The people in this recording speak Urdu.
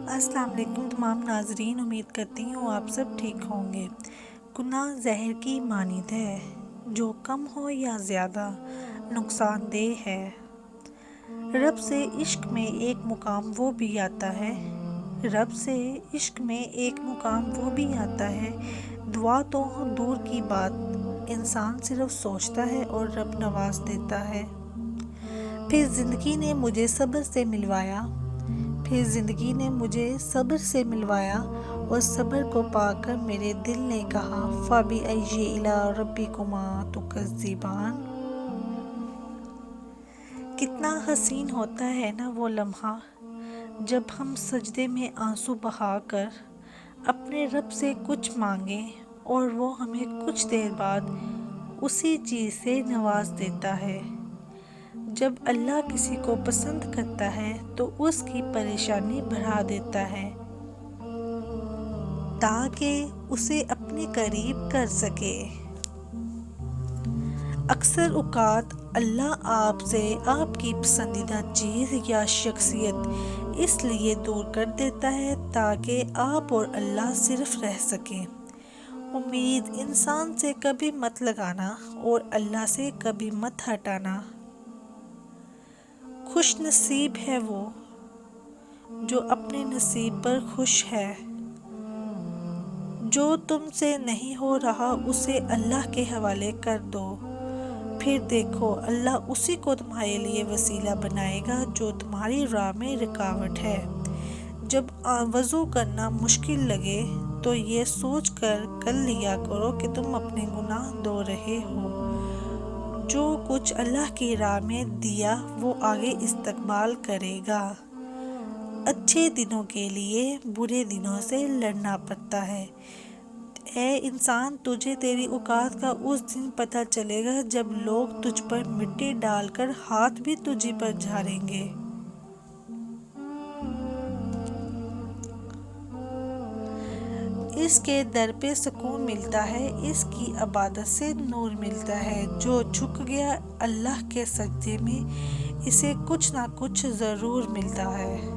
السلام علیکم تمام ناظرین، امید کرتی ہوں آپ سب ٹھیک ہوں گے۔ گناہ زہر کی مانند ہے، جو کم ہو یا زیادہ نقصان دہ ہے۔ رب سے عشق میں ایک مقام وہ بھی آتا ہے دعا تو دور کی بات، انسان صرف سوچتا ہے اور رب نواز دیتا ہے۔ پھر زندگی نے مجھے صبر سے ملوایا اور صبر کو پا کر میرے دل نے کہا فَبِأَيِّ آلَاءِ رَبِّكُمَا تُكَذِّبَانِ۔ کتنا حسین ہوتا ہے نا وہ لمحہ، جب ہم سجدے میں آنسو بہا کر اپنے رب سے کچھ مانگیں اور وہ ہمیں کچھ دیر بعد اسی چیز سے نواز دیتا ہے۔ جب اللہ کسی کو پسند کرتا ہے تو اس کی پریشانی بڑھا دیتا ہے تاکہ اسے اپنے قریب کر سکے۔ اکثر اوقات اللہ آپ سے آپ کی پسندیدہ چیز یا شخصیت اس لیے دور کر دیتا ہے تاکہ آپ اور اللہ صرف رہ سکیں۔ امید انسان سے کبھی مت لگانا اور اللہ سے کبھی مت ہٹانا۔ خوش نصیب ہے وہ جو اپنے نصیب پر خوش ہے۔ جو تم سے نہیں ہو رہا اسے اللہ کے حوالے کر دو، پھر دیکھو اللہ اسی کو تمہارے لیے وسیلہ بنائے گا جو تمہاری راہ میں رکاوٹ ہے۔ جب وضو کرنا مشکل لگے تو یہ سوچ کر لیا کرو کہ تم اپنے گناہ دھو رہے ہو۔ جو کچھ اللہ کی راہ میں دیا وہ آگے استقبال کرے گا۔ اچھے دنوں کے لیے برے دنوں سے لڑنا پڑتا ہے۔ اے انسان، تجھے تیری اوقات کا اس دن پتہ چلے گا جب لوگ تجھ پر مٹی ڈال کر ہاتھ بھی تجھی پر جھاڑیں گے۔ اس کے در پہ سکون ملتا ہے، اس کی عبادت سے نور ملتا ہے۔ جو جھک گیا اللہ کے سجدے میں اسے کچھ نہ کچھ ضرور ملتا ہے۔